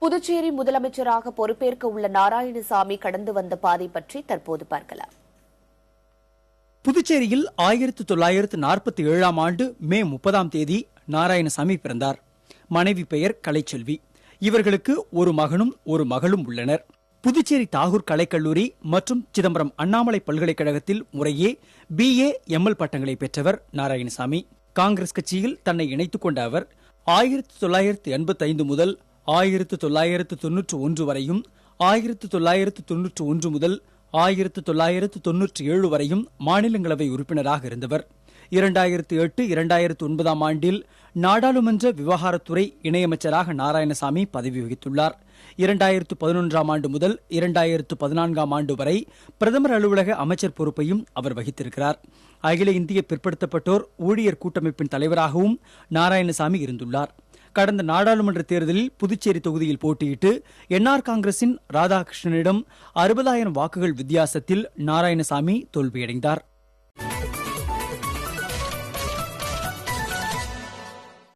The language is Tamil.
புதுச்சேரி முதலமைச்சராக பொறுப்பேற்க உள்ள நாராயணசாமி கடந்து வந்த பாதை பற்றி தற்போது பார்க்கலாம். புதுச்சேரியில் 1947 ஆண்டு மே 30 நாராயணசாமி பிறந்தார். மனைவி பெயர் கலைச்செல்வி. இவர்களுக்கு ஒரு மகனும் ஒரு மகளும் உள்ளனர். புதுச்சேரி தாகூர் கலைக்கல்லூரி மற்றும் சிதம்பரம் அண்ணாமலை பல்கலைக்கழகத்தில் முறையே BA, ML பட்டங்களை பெற்றவர் நாராயணசாமி. காங்கிரஸ் கட்சியில் தன்னை இணைத்துக் கொண்ட அவர் 1985 முதல் 1991 வரையும் 1991 முதல் 1997 வரையும் மாநிலங்களவை உறுப்பினராக இருந்தவர். 2008-2009 ஆண்டில் நாடாளுமன்ற விவகாரத்துறை இணையமைச்சராக நாராயணசாமி பதவி வகித்துள்ளார். 2011 ஆண்டு முதல் 2014 ஆண்டு வரை பிரதமர் அலுவலக அமைச்சர் பொறுப்பையும் அவர் வகித்திருக்கிறார். அகில இந்திய பிற்படுத்தப்பட்டோர் ஊழியர் கூட்டமைப்பின் தலைவராகவும் நாராயணசாமி இருந்துள்ளார். கடந்த நாடாளுமன்ற தேர்தலில் புதுச்சேரி தொகுதியில் போட்டியிட்டு NR காங்கிரசின் ராதாகிருஷ்ணனிடம் 60,000 வாக்குகள் வித்தியாசத்தில் நாராயணசாமி தோல்வியடைந்தார்.